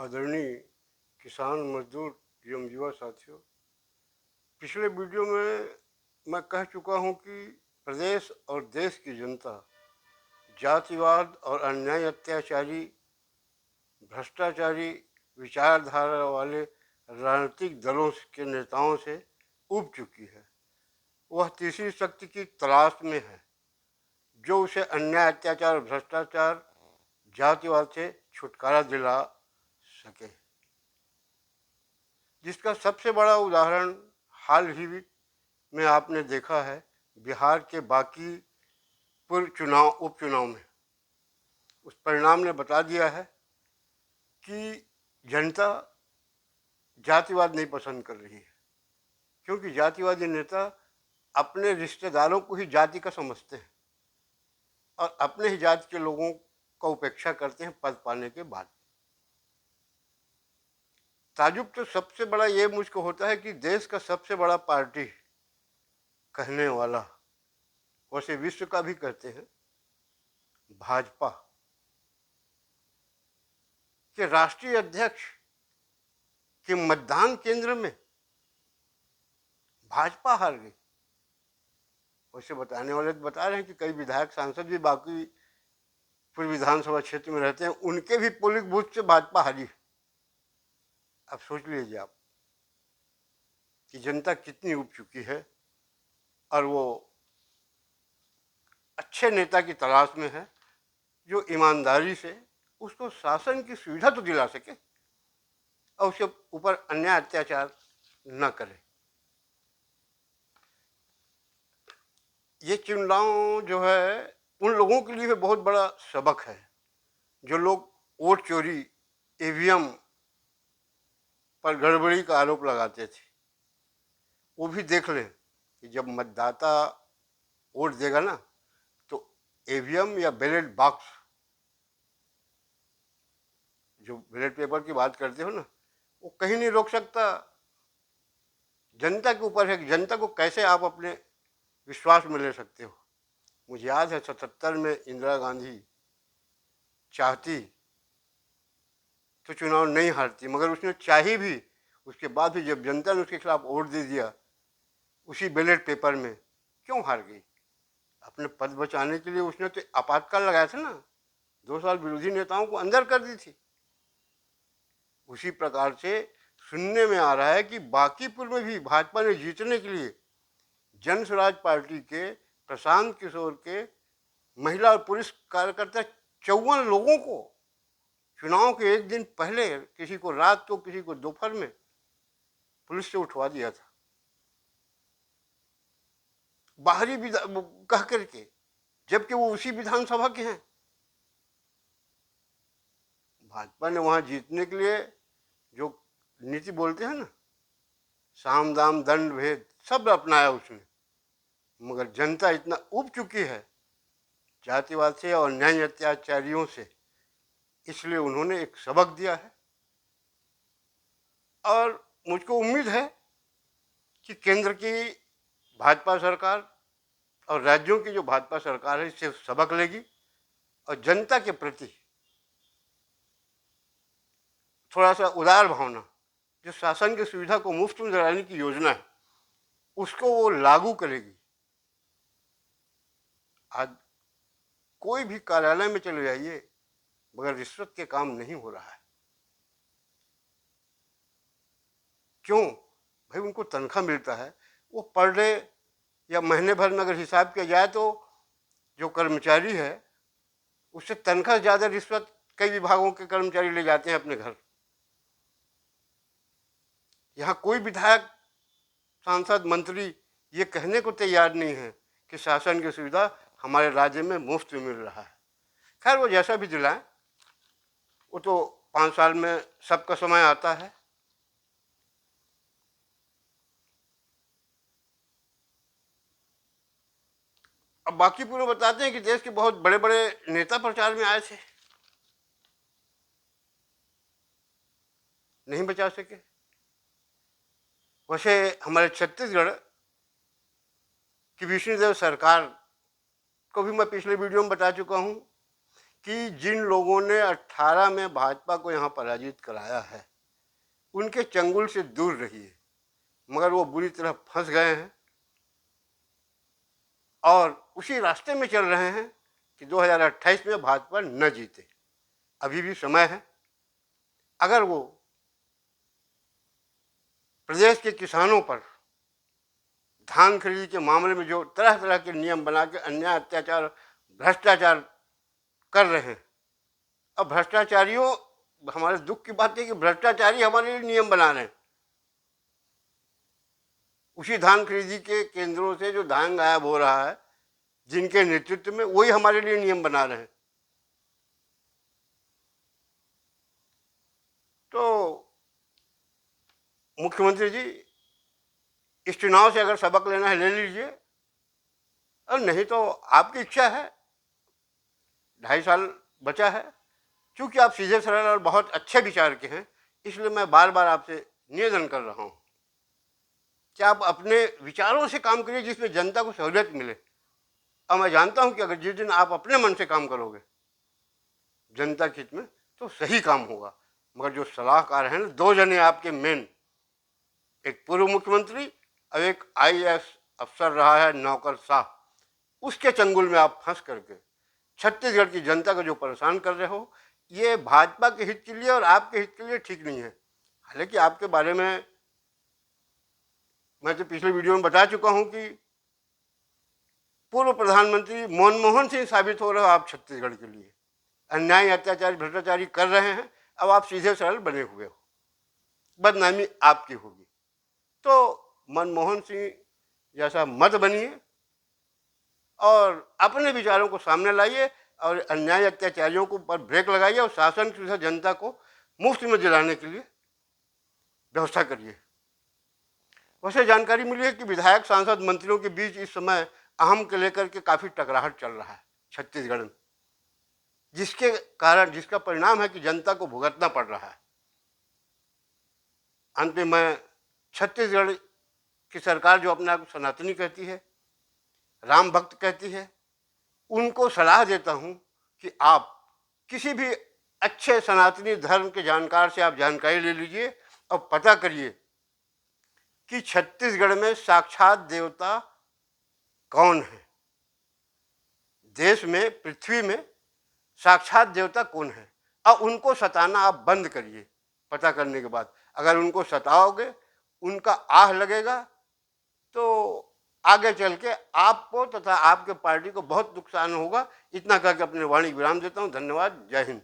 आदरणीय किसान मजदूर एवं युवा साथियों, पिछले वीडियो में मैं कह चुका हूं कि प्रदेश और देश की जनता जातिवाद और अन्याय अत्याचारी भ्रष्टाचारी विचारधारा वाले राजनीतिक दलों के नेताओं से ऊब चुकी है। वह तीसरी शक्ति की तलाश में है जो उसे अन्याय अत्याचार और भ्रष्टाचार जातिवाद से छुटकारा दिला सके, जिसका सबसे बड़ा उदाहरण हाल ही में आपने देखा है। बिहार के बाकी उपचुनाव में उस परिणाम ने बता दिया है कि जनता जातिवाद नहीं पसंद कर रही है, क्योंकि जातिवादी नेता अपने रिश्तेदारों को ही जाति का समझते हैं और अपने ही जाति के लोगों का उपेक्षा करते हैं पद पाने के बाद। ताजुब तो सबसे बड़ा ये मुझको होता है कि देश का सबसे बड़ा पार्टी कहने वाला, वैसे विश्व का भी कहते हैं, भाजपा के राष्ट्रीय अध्यक्ष के मतदान केंद्र में भाजपा हार गई। वैसे बताने वाले तो बता रहे हैं कि कई विधायक सांसद भी बाकी पूर्व विधानसभा क्षेत्र में रहते हैं, उनके भी पोलिंग बूथ से भाजपा हारी। अब सोच लीजिए आप कि जनता कितनी उब चुकी है और वो अच्छे नेता की तलाश में है जो ईमानदारी से उसको शासन की सुविधा तो दिला सके और उसके ऊपर अन्याय अत्याचार न करे। ये चुनाव जो है उन लोगों के लिए बहुत बड़ा सबक है जो लोग वोट चोरी, ईवीएम पर गड़बड़ी का आरोप लगाते थे। वो भी देख लें कि जब मतदाता वोट देगा ना, तो ईवीएम या बैलेट बॉक्स, जो बैलेट पेपर की बात करते हो ना, वो कहीं नहीं रोक सकता। जनता के ऊपर है कि जनता को कैसे आप अपने विश्वास में ले सकते हो। मुझे याद है 77 में इंदिरा गांधी चाहती तो चुनाव नहीं हारती, मगर उसने चाही भी, उसके बाद भी जब जनता ने उसके खिलाफ वोट दे दिया उसी बैलेट पेपर में, क्यों हार गई? अपने पद बचाने के लिए उसने तो आपातकाल लगाया था ना, 2 साल विरोधी नेताओं को अंदर कर दी थी। उसी प्रकार से सुनने में आ रहा है कि बांकीपुर में भी भाजपा ने जीतने के लिए जन स्वराज पार्टी के प्रशांत किशोर के महिला और पुरुष कार्यकर्ता 54 लोगों को चुनाव के एक दिन पहले, किसी को रात को किसी को दोपहर में, पुलिस से उठवा दिया था बाहरी कह करके, जबकि वो उसी विधानसभा के हैं। भाजपा ने वहां जीतने के लिए जो नीति बोलते हैं ना, साम दाम दंड भेद, सब अपनाया उसने, मगर जनता इतना उब चुकी है जातिवाद से और न्याय अत्याचारियों से, इसलिए उन्होंने एक सबक दिया है। और मुझको उम्मीद है कि केंद्र की भाजपा सरकार और राज्यों की जो भाजपा सरकार है इससे सबक लेगी और जनता के प्रति थोड़ा सा उदार भावना, जो शासन की सुविधा को मुफ्त में दिलाने की योजना है, उसको वो लागू करेगी। आज कोई भी कार्यालय में चले जाइए, मगर रिश्वत के काम नहीं हो रहा है। क्यों? भाई उनको तनख्वाह मिलता है, वो पर डे या महीने भर में अगर हिसाब किया जाए तो जो कर्मचारी है उससे तनख्वाह ज़्यादा रिश्वत कई विभागों के कर्मचारी ले जाते हैं अपने घर। यहाँ कोई विधायक, सांसद, मंत्री ये कहने को तैयार नहीं है कि शासन की सुविधा हमारे राज्य में मुफ्त में मिल रहा है। खैर वो जैसा भी दिलाएं, वो तो 5 साल में सबका समय आता है। अब बाकी पूरे बताते हैं कि देश के बहुत बड़े बड़े नेता प्रचार में आए थे, नहीं बचा सके। वैसे हमारे छत्तीसगढ़ की विष्णुदेव सरकार को भी मैं पिछले वीडियो में बता चुका हूँ कि जिन लोगों ने 18 में भाजपा को यहाँ पराजित कराया है उनके चंगुल से दूर रहिए, मगर वो बुरी तरह फंस गए हैं और उसी रास्ते में चल रहे हैं कि 2028 में भाजपा न जीते। अभी भी समय है। अगर वो प्रदेश के किसानों पर धान खरीदी के मामले में जो तरह तरह के नियम बना के अन्याय, अत्याचार, भ्रष्टाचार कर रहे हैं, अब भ्रष्टाचारियों, हमारे दुख की बात है कि भ्रष्टाचारी हमारे लिए नियम बना रहे हैं। उसी धान खरीदी के केंद्रों से जो धान गायब हो रहा है, जिनके नेतृत्व में, वही हमारे लिए नियम बना रहे हैं। तो मुख्यमंत्री जी, इस चुनाव से अगर सबक लेना है ले लीजिए, और नहीं तो आपकी इच्छा है, 2.5 साल बचा है। क्योंकि आप सीधे सरल और बहुत अच्छे विचार के हैं, इसलिए मैं बार बार आपसे निवेदन कर रहा हूँ कि आप अपने विचारों से काम करिए जिसमें जनता को सहूलियत मिले। और मैं जानता हूँ कि अगर जिस दिन आप अपने मन से काम करोगे जनता के हित में, तो सही काम होगा। मगर जो सलाहकार हैं ना, 2 जने आपके मेन, एक पूर्व मुख्यमंत्री और एक IAS अफसर रहा है नौकरशाह, उसके चंगुल में आप फंस करके छत्तीसगढ़ की जनता को जो परेशान कर रहे हो, ये भाजपा के हित के लिए और आपके हित के लिए ठीक नहीं है। हालांकि आपके बारे में मैं तो पिछले वीडियो में बता चुका हूं कि पूर्व प्रधानमंत्री मनमोहन सिंह साबित हो रहे हो आप छत्तीसगढ़ के लिए। अन्याय, अत्याचारी, भ्रष्टाचारी कर रहे हैं, अब आप सीधे सरल बने हुए हो, बदनामी आपकी होगी। तो मनमोहन सिंह जैसा मत बनिए और अपने विचारों को सामने लाइए और अन्याय, अत्याचारियों को पर ब्रेक लगाइए और शासन की जनता को मुफ्त में दिलाने के लिए व्यवस्था करिए। वैसे जानकारी मिली है कि विधायक, सांसद, मंत्रियों के बीच इस समय अहम को लेकर के काफ़ी टकराहट चल रहा है छत्तीसगढ़ में, जिसके कारण, जिसका परिणाम है कि जनता को भुगतना पड़ रहा है। अंत में मैं छत्तीसगढ़ की सरकार, जो अपने आप को सनातनी कहती है, राम भक्त कहती है, उनको सलाह देता हूं कि आप किसी भी अच्छे सनातनी धर्म के जानकार से आप जानकारी ले लीजिए और पता करिए कि छत्तीसगढ़ में साक्षात देवता कौन है, देश में, पृथ्वी में साक्षात देवता कौन है, और उनको सताना आप बंद करिए। पता करने के बाद अगर उनको सताओगे, उनका आह लगेगा, तो आगे चल के आपको तथा आपके पार्टी को बहुत नुकसान होगा। इतना कहकर अपने वाणी विराम देता हूँ। धन्यवाद। जय हिंद।